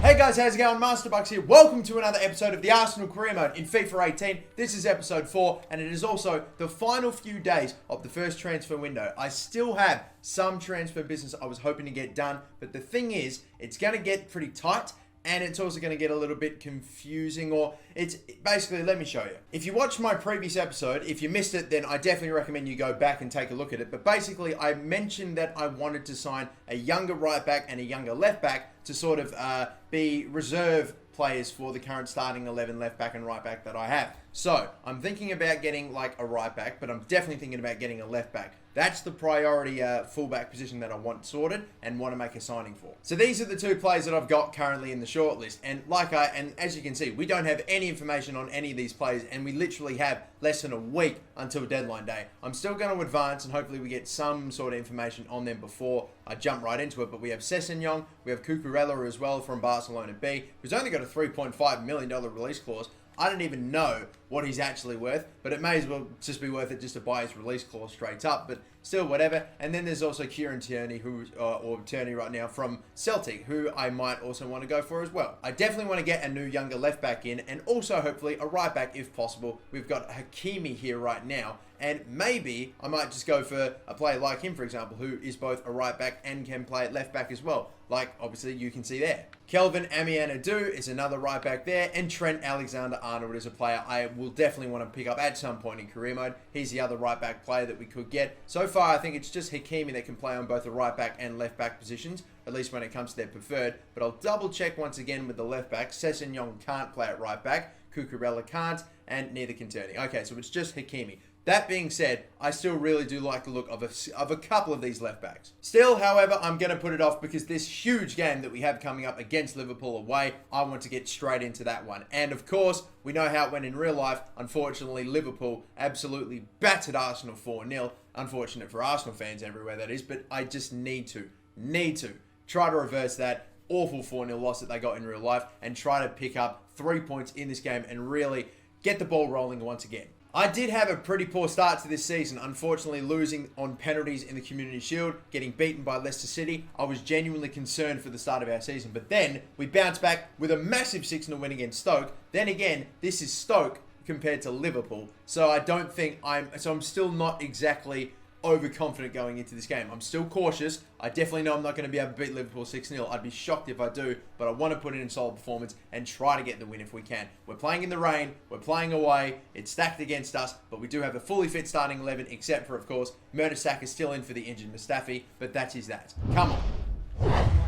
Hey guys, how's it going? Masterbucks here. Welcome to another episode of the Arsenal Career Mode in FIFA 18. This is episode 4, and it is also the final few days of the first transfer window. I still have some transfer business I was hoping to get done, but the thing is, it's going to get pretty tight, and it's also going to get a little bit confusing, or it's basically, let me show you. If you watched my previous episode, if you missed it, then I definitely recommend you go back and take a look at it. But basically, I mentioned that I wanted to sign a younger right back and a younger left back to sort of be reserve players for the current starting 11 left back and right back that I have. So I'm thinking about getting like a right back, but I'm definitely thinking about getting a left back. That's the priority fullback position that I want sorted and want to make a signing for. So these are the two players that I've got currently in the shortlist. And as you can see, we don't have any information on any of these players, and we literally have less than a week until deadline day. I'm still going to advance, and hopefully we get some sort of information on them before I jump right into it. But we have Sessegnon, we have Cucurella as well from Barcelona B, who's only got a $3.5 million release clause. I don't even know what he's actually worth, but it may as well just be worth it just to buy his release clause straight up, but still whatever. And then there's also Kieran Tierney, or Tierney right now, from Celtic, who I might also want to go for as well. I definitely want to get a new younger left back in, and also hopefully a right back if possible. We've got Hakimi here right now, and maybe I might just go for a player like him, for example, who is both a right back and can play at left back as well. Like, obviously, you can see there. Kelvin Amianadu is another right back there, and Trent Alexander-Arnold is a player I will definitely want to pick up at some point in career mode. He's the other right back player that we could get. So far, I think it's just Hakimi that can play on both the right back and left back positions, at least when it comes to their preferred. But I'll double check once again with the left back. Sessegnon can't play at right back, Cucurella can't, and neither can Tierney. Okay, so it's just Hakimi. That being said, I still really do like the look of a couple of these left backs. Still, however, I'm going to put it off because this huge game that we have coming up against Liverpool away, I want to get straight into that one. And of course, we know how it went in real life. Unfortunately, Liverpool absolutely battered Arsenal 4-0. Unfortunate for Arsenal fans everywhere, that is. But I just need to try to reverse that awful 4-0 loss that they got in real life and try to pick up 3 points in this game and really get the ball rolling once again. I did have a pretty poor start to this season, unfortunately losing on penalties in the Community Shield, getting beaten by Leicester City. I was genuinely concerned for the start of our season, but then we bounced back with a massive 6-0 win against Stoke. Then again, this is Stoke compared to Liverpool, so I'm still not exactly overconfident going into this game. I'm still cautious. I definitely know I'm not going to be able to beat Liverpool 6-0. I'd be shocked if I do, but I want to put in a solid performance and try to get the win if we can. We're playing in the rain. We're playing away. It's stacked against us, but we do have a fully fit starting 11, except for, of course, Mertesacker is still in for the injured Mustafi, but that is that. Come on.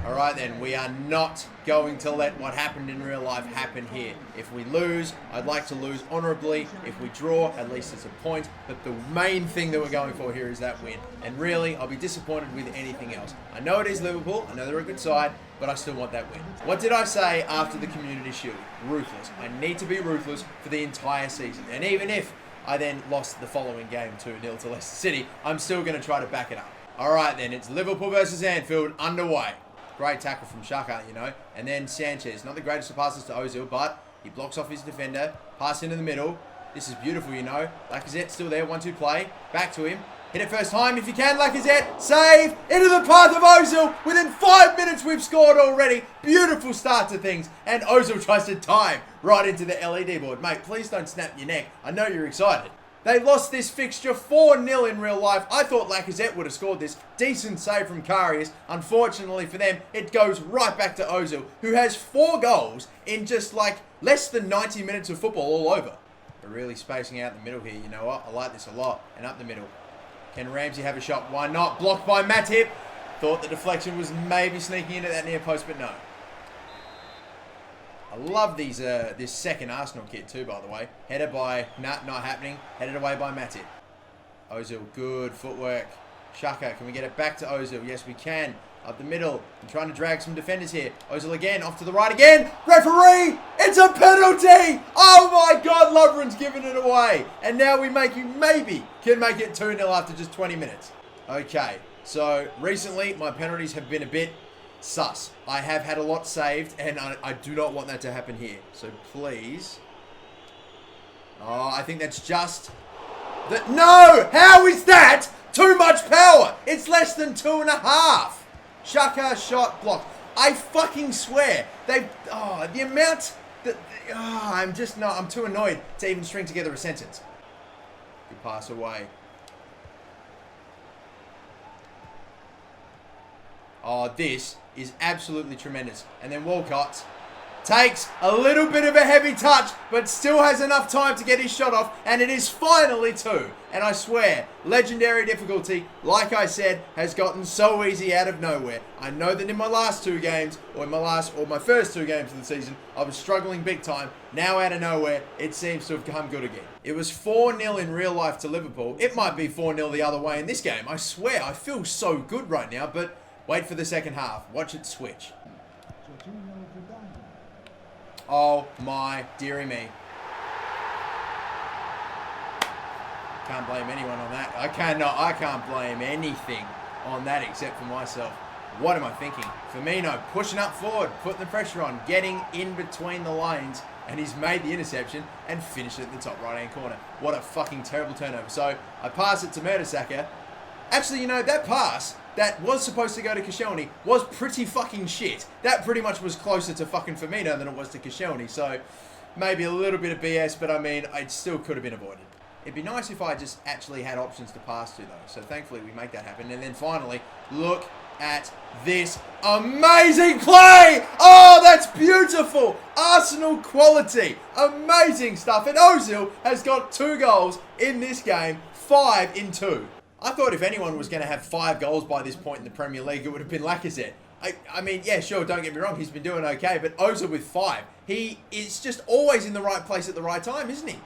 Alright then, we are not going to let what happened in real life happen here. If we lose, I'd like to lose honourably. If we draw, at least it's a point. But the main thing that we're going for here is that win. And really, I'll be disappointed with anything else. I know it is Liverpool, I know they're a good side, but I still want that win. What did I say after the Community Shield? Ruthless. I need to be ruthless for the entire season. And even if I then lost the following game 2-0 to Leicester City, I'm still going to try to back it up. Alright then, it's Liverpool versus Anfield underway. Great tackle from Xhaka, you know. And then Sanchez, not the greatest of passes to Ozil, but he blocks off his defender. Pass into the middle. This is beautiful, you know. Lacazette still there, 1-2 play. Back to him. Hit it first time if you can, Lacazette. Save! Into the path of Ozil. Within 5 minutes we've scored already. Beautiful start to things. And Ozil tries to time right into the LED board. Mate, please don't snap your neck. I know you're excited. They lost this fixture 4-0 in real life. I thought Lacazette would have scored this. Decent save from Karius. Unfortunately for them, it goes right back to Ozil, who has 4 goals in just like less than 90 minutes of football all over. They're really spacing out the middle here. You know what? I like this a lot. And up the middle. Can Ramsey have a shot? Why not? Blocked by Matip. Thought the deflection was maybe sneaking into that near post, but no. I love these this second Arsenal kit too, by the way. Headed by, not happening. Headed away by Matip. Ozil, good footwork. Xhaka, can we get it back to Ozil? Yes, we can. Up the middle. I'm trying to drag some defenders here. Ozil again, off to the right again. Referee! It's a penalty! Oh my God, Lovren's given it away. And now we maybe can make it 2-0 after just 20 minutes. Okay, so recently my penalties have been a bit sus. I have had a lot saved, and I do not want that to happen here. So please. Oh, I think that's just... No! How is that? Too much power! It's less than 2.5. Xhaka shot blocked. I fucking swear. The amount that, I'm too annoyed to even string together a sentence. Good pass away. Oh, this is absolutely tremendous. And then Walcott takes a little bit of a heavy touch, but still has enough time to get his shot off, and it is finally 2. And I swear, legendary difficulty, like I said, has gotten so easy out of nowhere. I know that in my last 2 games, or my first 2 games of the season, I was struggling big time. Now out of nowhere, it seems to have come good again. It was 4-0 in real life to Liverpool. It might be 4-0 the other way in this game. I swear, I feel so good right now, but wait for the second half. Watch it switch. Oh my dearie me. Can't blame anyone on that. I can't blame anything on that except for myself. What am I thinking? Firmino pushing up forward, putting the pressure on, getting in between the lanes, and he's made the interception and finished it at the top right-hand corner. What a fucking terrible turnover. So I pass it to Mertesacker. Actually, you know, that pass that was supposed to go to Koscielny was pretty fucking shit. That pretty much was closer to fucking Firmino than it was to Koscielny. So maybe a little bit of BS, but I mean, it still could have been avoided. It'd be nice if I just actually had options to pass to, though. So thankfully we make that happen. And then finally, look at this amazing play. Oh, that's beautiful. Arsenal quality. Amazing stuff. And Ozil has got 2 goals in this game, 5 in 2. I thought if anyone was going to have 5 goals by this point in the Premier League, it would have been Lacazette. I mean, yeah, sure, don't get me wrong, he's been doing okay, but Ozil with 5. He is just always in the right place at the right time, isn't he?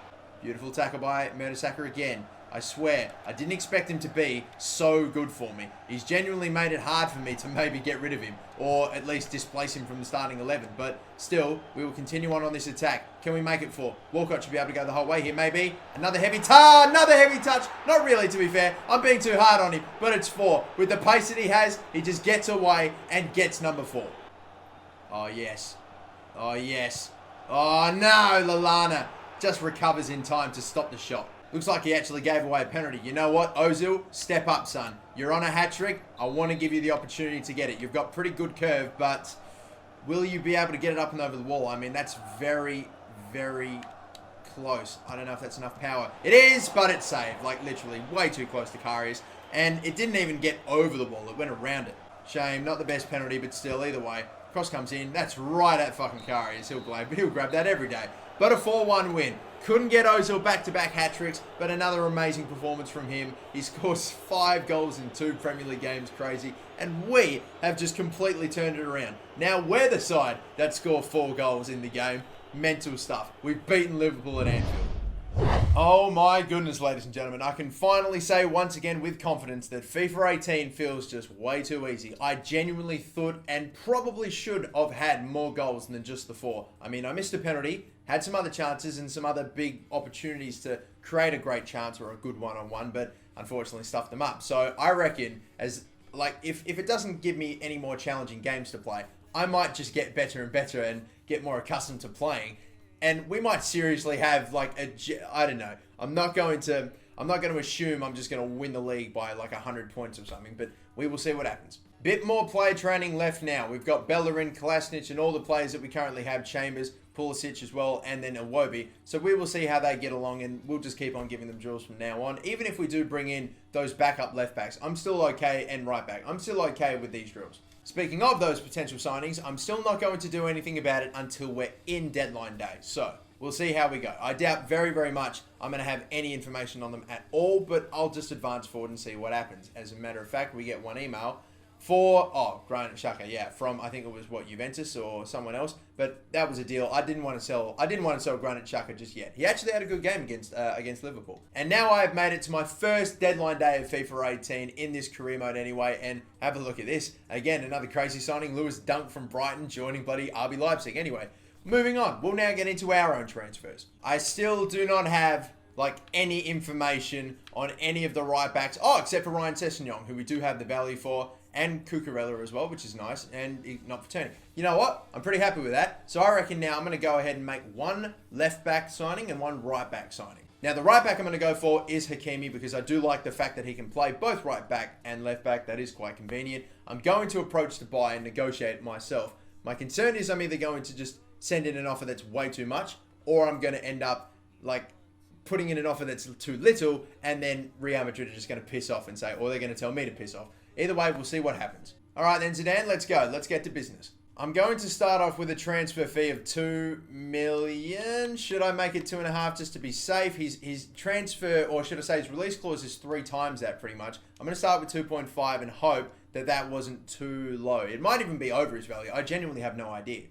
Beautiful tackle by Mertesacker again. I swear, I didn't expect him to be so good for me. He's genuinely made it hard for me to maybe get rid of him, or at least displace him from the starting 11. But still, we will continue on this attack. Can we make it 4? Walcott should be able to go the whole way here, maybe. Another heavy touch. Not really, to be fair. I'm being too hard on him, but it's 4. With the pace that he has, he just gets away and gets number 4. Oh, yes. Oh, yes. Oh, no, Lallana just recovers in time to stop the shot. Looks like he actually gave away a penalty. You know what, Ozil? Step up, son. You're on a hat-trick. I want to give you the opportunity to get it. You've got pretty good curve, but will you be able to get it up and over the wall? I mean, that's very, very close. I don't know if that's enough power. It is, but it's saved. Like, literally, way too close to Karius. And it didn't even get over the wall. It went around it. Shame. Not the best penalty, but still, either way. Cross comes in. That's right at fucking Karius. He'll grab that every day. But a 4-1 win. Couldn't get Ozil back-to-back hat-tricks, but another amazing performance from him. He scores 5 goals in 2 Premier League games, crazy. And we have just completely turned it around. Now we're the side that score 4 goals in the game. Mental stuff. We've beaten Liverpool at Anfield. Oh my goodness, ladies and gentlemen. I can finally say once again with confidence that FIFA 18 feels just way too easy. I genuinely thought and probably should have had more goals than just the 4. I mean, I missed a penalty, had some other chances and some other big opportunities to create a great chance or a good one-on-one, but unfortunately stuffed them up. So I reckon, if it doesn't give me any more challenging games to play, I might just get better and better and get more accustomed to playing. And we might seriously have I don't know. I'm not going to assume I'm just going to win the league by 100 points or something, but we will see what happens. Bit more player training left now. We've got Bellerin, Kolasinac, and all the players that we currently have, Chambers, Pulisic as well, and then Iwobi. So we will see how they get along, and we'll just keep on giving them drills from now on. Even if we do bring in those backup left backs, I'm still okay, and right back. I'm still okay with these drills. Speaking of those potential signings, I'm still not going to do anything about it until we're in deadline day. So we'll see how we go. I doubt very, very much I'm going to have any information on them at all, but I'll just advance forward and see what happens. As a matter of fact, we get one email for, Granit Xhaka, yeah, from, I think it was, Juventus or someone else, but that was a deal. I didn't want to sell Granit Xhaka just yet. He actually had a good game against Liverpool. And now I have made it to my first deadline day of FIFA 18 in this career mode anyway, and have a look at this. Again, another crazy signing, Lewis Dunk from Brighton joining bloody RB Leipzig. Anyway, moving on. We'll now get into our own transfers. I still do not have any information on any of the right backs. Oh, except for Ryan Sessegnon, who we do have the value for, and Cucurella as well, which is nice, and not for turning. You know what? I'm pretty happy with that. So I reckon now I'm going to go ahead and make one left back signing and one right back signing. Now, the right back I'm going to go for is Hakimi because I do like the fact that he can play both right back and left back. That is quite convenient. I'm going to approach the buy and negotiate myself. My concern is I'm either going to just send in an offer that's way too much, or I'm going to end up like putting in an offer that's too little, and then Real Madrid are just going to piss off and say, or they're going to tell me to piss off. Either way, we'll see what happens. All right, then, Zidane, let's go. Let's get to business. I'm going to start off with a transfer fee of 2 million. Should I make it 2.5 just to be safe? His transfer, or should I say his release clause is 3 times that pretty much. I'm going to start with 2.5 and hope that that wasn't too low. It might even be over his value. I genuinely have no idea.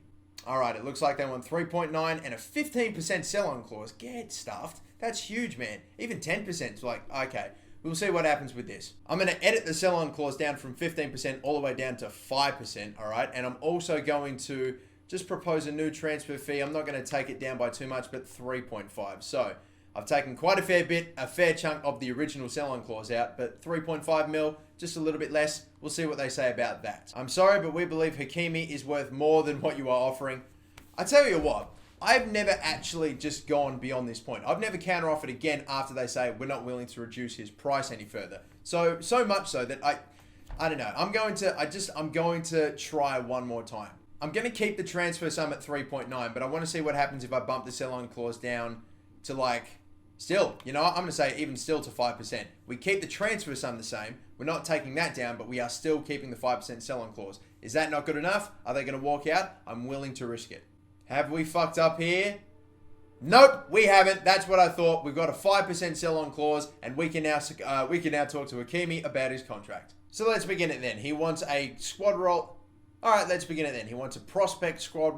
All right, it looks like they want 3.9 and a 15% sell-on clause. Get stuffed. That's huge, man. Even 10% is like, okay. We'll see what happens with this. I'm going to edit the sell-on clause down from 15% all the way down to 5%, all right? And I'm also going to just propose a new transfer fee. I'm not going to take it down by too much, but 3.5. So I've taken quite a fair chunk of the original sell-on clause out, but 3.5 mil, just a little bit less. We'll see what they say about that. I'm sorry, but we believe Hakimi is worth more than what you are offering. I tell you what, I've never actually just gone beyond this point. I've never counter-offered again after they say we're not willing to reduce his price any further. So much so that I don't know. I'm going to try one more time. I'm going to keep the transfer sum at 3.9, but I want to see what happens if I bump the sell-on clause down to still, I'm going to say even still to 5%. We keep the transfer sum the same. We're not taking that down, but we are still keeping the 5% sell-on clause. Is that not good enough? Are they going to walk out? I'm willing to risk it. Have we fucked up here? Nope, we haven't. That's what I thought. We've got a 5% sell-on clause, and we can now talk to Hakimi about his contract. So let's begin it then. He wants a squad role. All right, let's begin it then. He wants a prospect squad.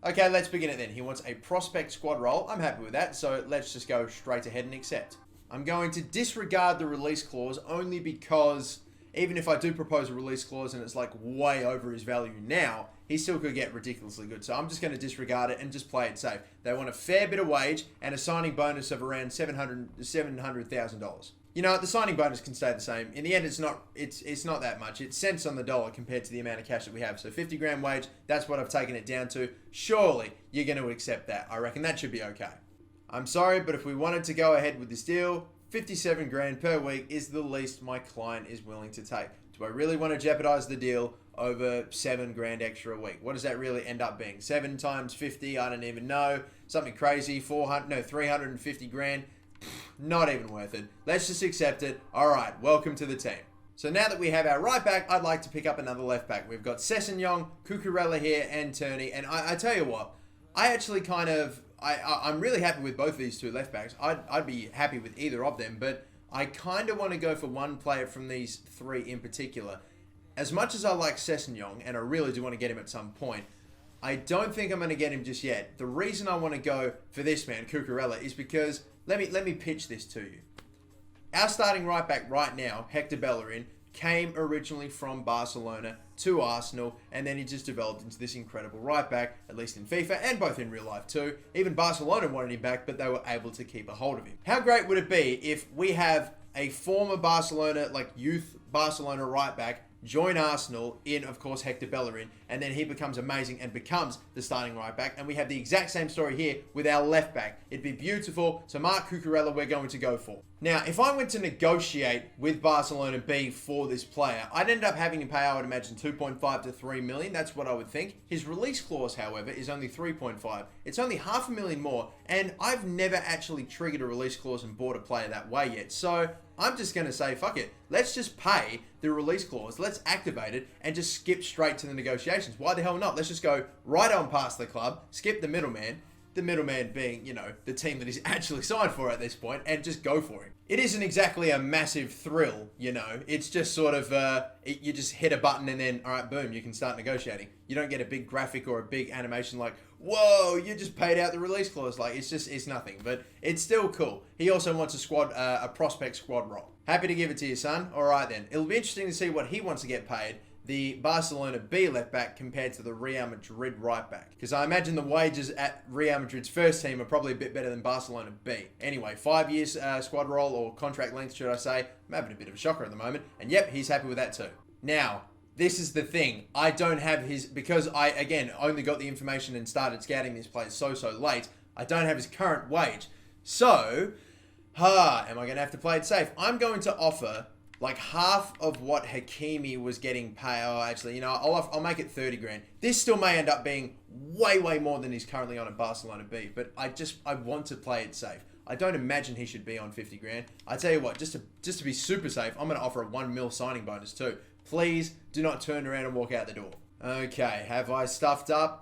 Okay, let's begin it then. He wants a prospect squad role. I'm happy with that. So let's just go straight ahead and accept. I'm going to disregard the release clause only because even if I do propose a release clause and it's like way over his value now, he still could get ridiculously good. So I'm just going to disregard it and just play it safe. They want a fair bit of wage and a signing bonus of around $700,000. The signing bonus can stay the same. In the end, it's not that much. It's cents on the dollar compared to the amount of cash that we have. So 50 grand wage, that's what I've taken it down to. Surely you're going to accept that. I reckon that should be okay. I'm sorry, but if we wanted to go ahead with this deal, 57 grand per week is the least my client is willing to take. Do I really want to jeopardize the deal over 7 grand extra a week? What does that really end up being? 7 times 50, I don't even know. Something crazy, 350 grand. Not even worth it. Let's just accept it. All right, welcome to the team. So now that we have our right back, I'd like to pick up another left back. We've got Sessegnon, Cucurella here, and Turney. And I tell you what, I actually I'm really happy with both of these two left backs. I'd be happy with either of them, but I kind of want to go for one player from these 3 in particular. As much as I like Sessegnon, and I really do want to get him at some point, I don't think I'm going to get him just yet. The reason I want to go for this man, Cucurella, is because, let me pitch this to you. Our starting right back right now, Hector Bellerin, came originally from Barcelona to Arsenal, and then he just developed into this incredible right back, at least in FIFA and both in real life too. Even Barcelona wanted him back, but they were able to keep a hold of him. How great would it be if we have a former Barcelona, youth Barcelona right back, join Arsenal in, of course, Hector Bellerin, and then he becomes amazing and becomes the starting right back. And we have the exact same story here with our left back. It'd be beautiful. So Marc Cucurella, we're going to go for. Now, if I went to negotiate with Barcelona B for this player, I'd end up having to pay, I would imagine, 2.5 to 3 million. That's what I would think. His release clause, however, is only 3.5. It's only $500,000 more, and I've never actually triggered a release clause and bought a player that way yet. So I'm just going to say, fuck it. Let's just pay the release clause. Let's activate it and just skip straight to the negotiations. Why the hell not? Let's just go right on past the club, skip the middleman. The middleman being, the team that he's actually signed for at this point, and just go for him. It isn't exactly a massive thrill, It's just sort of, you just hit a button and then, all right, boom, you can start negotiating. You don't get a big graphic or a big animation like, whoa, you just paid out the release clause. It's nothing, but it's still cool. He also wants a prospect squad role. Happy to give it to you, son. All right, then. It'll be interesting to see what he wants to get paid, the Barcelona B left back compared to the Real Madrid right back. Because I imagine the wages at Real Madrid's first team are probably a bit better than Barcelona B. Anyway, 5 years squad role or contract length, should I say. I'm having a bit of a shocker at the moment. And yep, he's happy with that too. Now, this is the thing. I don't have his, because I, again, only got the information and started scouting this player so late, I don't have his current wage. So, Am I going to have to play it safe? I'm going to offer like half of what Hakimi was getting paid. Oh, actually, I'll make it 30 grand. This still may end up being way more than he's currently on at Barcelona B, but I want to play it safe. I don't imagine he should be on 50 grand. I tell you what, just to be super safe, I'm going to offer a 1 mil signing bonus too. Please do not turn around and walk out the door. Okay, have I stuffed up?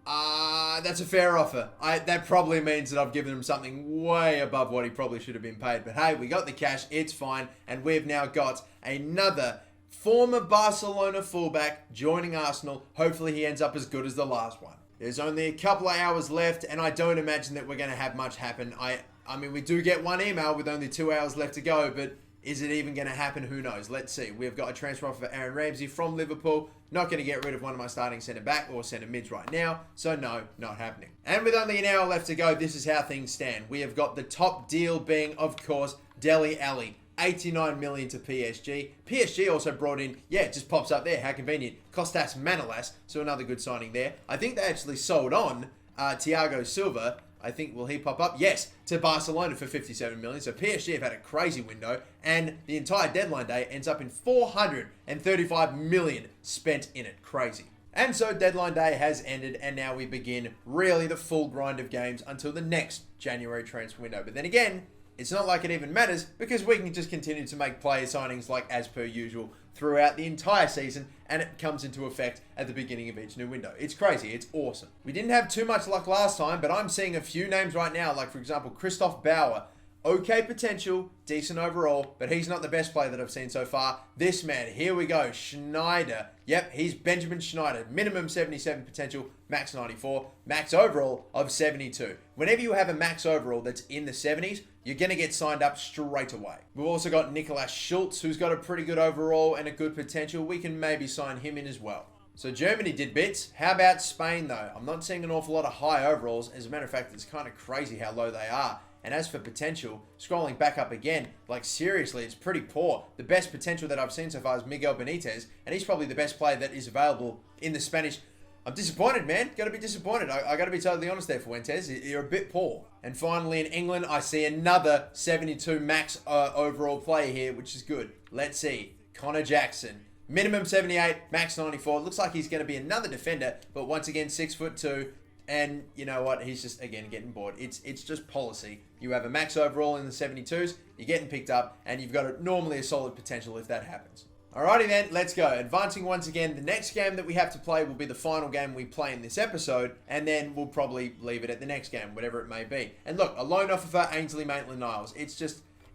That's a fair offer. That probably means that I've given him something way above what he probably should have been paid. But hey, we got the cash. It's fine. And we've now got another former Barcelona fullback joining Arsenal. Hopefully he ends up as good as the last one. There's only a couple of hours left, and I don't imagine that we're going to have much happen. I mean, we do get one email with only 2 hours left to go, but is it even going to happen? Who knows? Let's see. We've got a transfer offer for Aaron Ramsey from Liverpool. Not going to get rid of one of my starting centre-back or centre-mids right now. So no, not happening. And with only an hour left to go, this is how things stand. We have got the top deal being, of course, Dele Alli. 89 million to PSG. PSG also brought in, it just pops up there. How convenient. Kostas Manolas. So another good signing there. I think they actually sold on Thiago Silva. I think, will he pop up? Yes, to Barcelona for 57 million. So PSG have had a crazy window, and the entire deadline day ends up in 435 million spent in it. Crazy. And so deadline day has ended, and now we begin really the full grind of games until the next January transfer window. But then again, it's not like it even matters, because we can just continue to make player signings like as per usual throughout the entire season, and it comes into effect at the beginning of each new window. It's crazy. It's awesome. We didn't have too much luck last time, but I'm seeing a few names right now, like for example, Christoph Bauer. Okay potential, decent overall, but he's not the best player that I've seen so far. This man, here we go, Schneider. Yep, he's Benjamin Schneider. Minimum 77 potential, max 94, max overall of 72. Whenever you have a max overall that's in the 70s, you're going to get signed up straight away. We've also got Nicolas Schultz, who's got a pretty good overall and a good potential. We can maybe sign him in as well. So Germany did bits. How about Spain, though? I'm not seeing an awful lot of high overalls. As a matter of fact, it's kind of crazy how low they are. And as for potential, scrolling back up again, like seriously, it's pretty poor. The best potential that I've seen so far is Miguel Benitez, and he's probably the best player that is available in the Spanish. I'm disappointed, man. Got to be disappointed. I got to be totally honest there, Fuentes. You're a bit poor. And finally, in England, I see another 72 max overall player here, which is good. Let's see. Connor Jackson. Minimum 78, max 94. Looks like he's going to be another defender, but once again, 6'2". And you know what? He's just, again, getting bored. It's just policy. You have a max overall in the 72s, you're getting picked up, and you've got normally a solid potential if that happens. Alrighty then, let's go. Advancing once again, the next game that we have to play will be the final game we play in this episode, and then we'll probably leave it at the next game, whatever it may be. And look, a loan offer for Ainsley Maitland-Niles.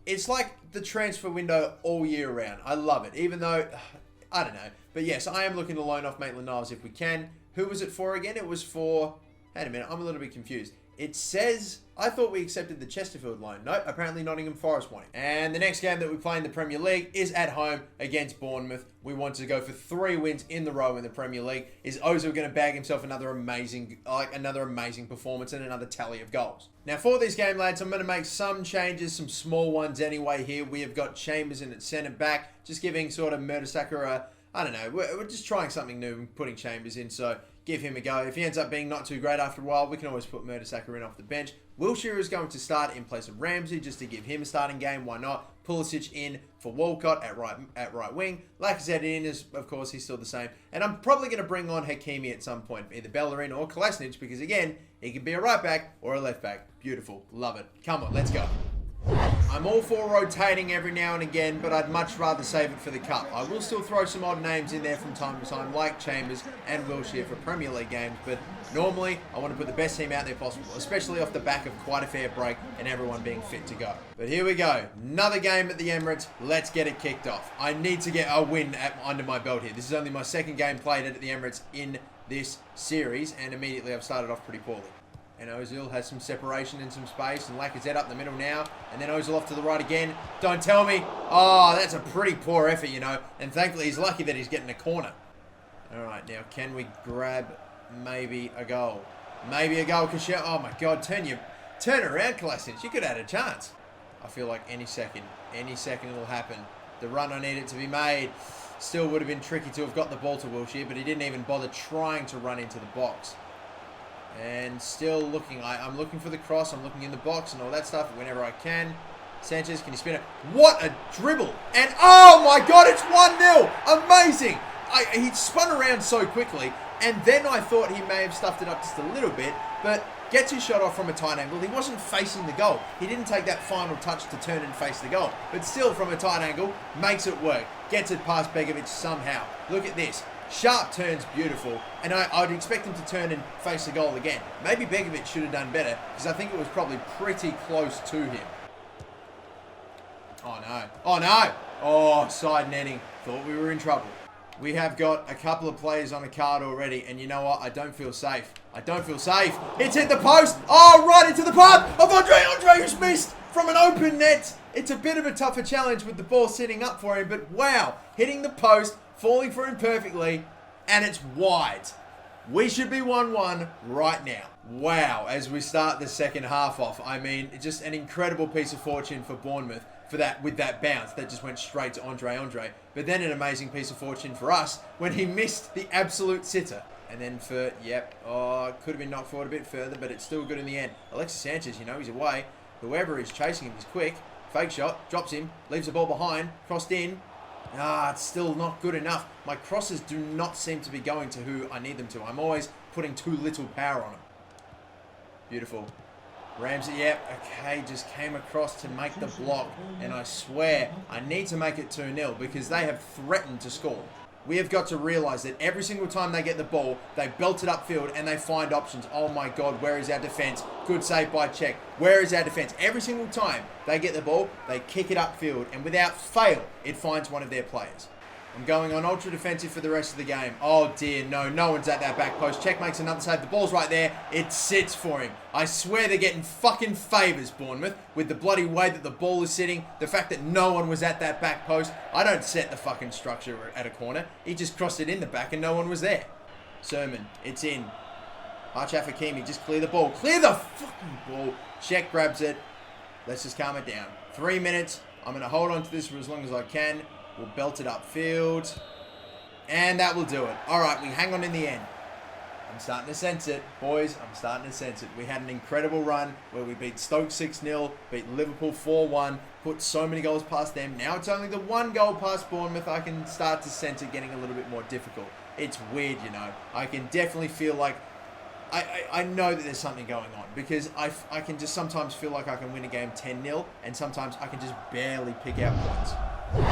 It's like the transfer window all year round. I love it, even though, I don't know. But yes, I am looking to loan off Maitland-Niles if we can. Who was it for again? It was for... Wait a minute, I'm a little bit confused. It says, I thought we accepted the Chesterfield loan. No, apparently Nottingham Forest won it. And the next game that we play in the Premier League is at home against Bournemouth. We want to go for 3 wins in the row in the Premier League. Is Ozil going to bag himself another amazing performance and another tally of goals? Now for this game, lads, I'm going to make some changes, some small ones anyway here. We have got Chambers in at centre back, just giving sort of Mertesacker a, I don't know, we're just trying something new and putting Chambers in, so give him a go. If he ends up being not too great after a while, we can always put Mertesacker in off the bench. Wilshere is going to start in place of Ramsey just to give him a starting game. Why not? Pulisic in for Walcott at right wing. Lacazette in is, of course, he's still the same. And I'm probably going to bring on Hakimi at some point, either Bellerin or Kolasinac, because again, he can be a right back or a left back. Beautiful. Love it. Come on, let's go. I'm all for rotating every now and again, but I'd much rather save it for the Cup. I will still throw some odd names in there from time to time, like Chambers and Wilshere for Premier League games, but normally I want to put the best team out there possible, especially off the back of quite a fair break and everyone being fit to go. But here we go. Another game at the Emirates. Let's get it kicked off. I need to get a win under my belt here. This is only my second game played at the Emirates in this series, and immediately I've started off pretty poorly. And Ozil has some separation and some space, and Lacazette up the middle now, and then Ozil off to the right again. Don't tell me. Oh, that's a pretty poor effort, you know, and thankfully he's lucky that he's getting a corner. All right, now can we grab maybe a goal? Maybe a goal, oh my God, turn around, Kolasinac. You could have had a chance. I feel like any second it'll happen. The run I need it to be made. Still would have been tricky to have got the ball to Wilshere, but he didn't even bother trying to run into the box. And still looking, I'm looking for the cross, I'm looking in the box and all that stuff whenever I can. Sanchez, can you spin it? What a dribble. And oh my God, it's 1-0. Amazing. He spun around so quickly. And then I thought he may have stuffed it up just a little bit. But gets his shot off from a tight angle. He wasn't facing the goal. He didn't take that final touch to turn and face the goal. But still, from a tight angle, makes it work. Gets it past Begovic somehow. Look at this. Sharp turns, beautiful. And I'd expect him to turn and face the goal again. Maybe Begovic should have done better, because I think it was probably pretty close to him. Oh no. Oh no. Oh, side netting. Thought we were in trouble. We have got a couple of players on a card already, and you know what? I don't feel safe. I don't feel safe. It's hit the post. Oh, right into the path of Andre, who's missed from an open net. It's a bit of a tougher challenge with the ball sitting up for him, but wow. Hitting the post, falling for him perfectly, and it's wide. We should be 1-1 right now. Wow, as we start the second half off. I mean, just an incredible piece of fortune for Bournemouth with that bounce that just went straight to Andre. But then an amazing piece of fortune for us when he missed the absolute sitter. And then could have been knocked forward a bit further, but it's still good in the end. Alexis Sanchez, he's away. Whoever is chasing him is quick. Fake shot, drops him, leaves the ball behind, crossed in. It's still not good enough. My crosses do not seem to be going to who I need them to. I'm always putting too little power on them. Beautiful. Ramsey, okay, just came across to make the block. And I swear, I need to make it 2-0 because they have threatened to score. We have got to realise that every single time they get the ball, they belt it upfield and they find options. Oh my God, where is our defence? Good save by Cech. Where is our defence? Every single time they get the ball, they kick it upfield and without fail, it finds one of their players. I'm going on ultra defensive for the rest of the game. Oh dear, no one's at that back post. Cech makes another save. The ball's right there. It sits for him. I swear they're getting fucking favours, Bournemouth, with the bloody way that the ball is sitting. The fact that no one was at that back post. I don't set the fucking structure at a corner. He just crossed it in the back and no one was there. Sermon, it's in. Achraf Hakimi, just clear the ball. Clear the fucking ball. Cech grabs it. Let's just calm it down. 3 minutes. I'm going to hold on to this for as long as I can. We'll belt it upfield. And that will do it. Alright, we hang on in the end. I'm starting to sense it. Boys, I'm starting to sense it. We had an incredible run where we beat Stoke 6-0, beat Liverpool 4-1, put so many goals past them. Now it's only the 1 goal past Bournemouth. I can start to sense it getting a little bit more difficult. It's weird, I can definitely feel like I know that there's something going on because I can just sometimes feel like I can win a game 10-0 and sometimes I can just barely pick out points.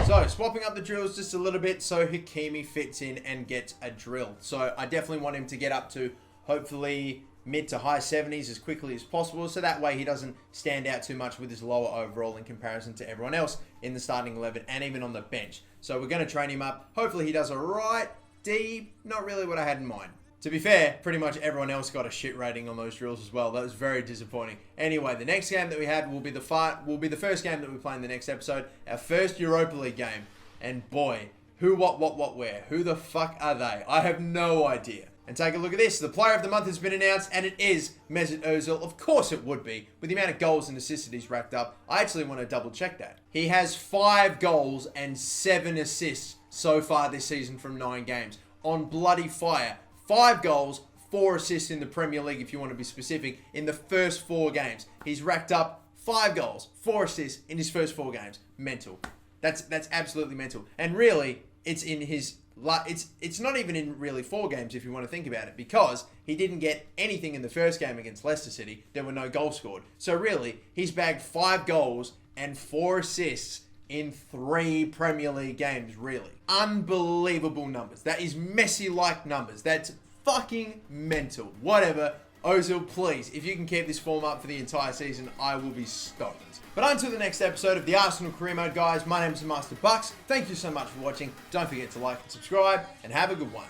So, swapping up the drills just a little bit so Hakimi fits in and gets a drill. So, I definitely want him to get up to hopefully mid to high 70s as quickly as possible so that way he doesn't stand out too much with his lower overall in comparison to everyone else in the starting 11 and even on the bench. So, we're going to train him up. Hopefully, he does alright. D, not really what I had in mind. To be fair, pretty much everyone else got a shit rating on those drills as well. That was very disappointing. Anyway, the next game that we have will be the first game that we play in the next episode. Our first Europa League game. And boy, who, what, where? Who the fuck are they? I have no idea. And take a look at this. The player of the month has been announced, and it is Mesut Ozil. Of course it would be. With the amount of goals and assists that he's racked up, I actually want to double check that. He has 5 goals and 7 assists so far this season from 9 games. On bloody fire. 5 goals, 4 assists in the Premier League, if you want to be specific, in the first 4 games. He's racked up 5 goals, 4 assists in his first 4 games. Mental. That's absolutely mental. And really, it's in his... It's not even in really 4 games, if you want to think about it, because he didn't get anything in the first game against Leicester City. There were no goals scored. So really, he's bagged 5 goals and 4 assists in 3 Premier League games, really. Unbelievable numbers. That is Messi-like numbers. That's fucking mental. Whatever. Ozil, please, if you can keep this form up for the entire season, I will be stoked. But until the next episode of the Arsenal Career Mode, guys, my name is Master Bucks. Thank you so much for watching. Don't forget to like and subscribe, and have a good one.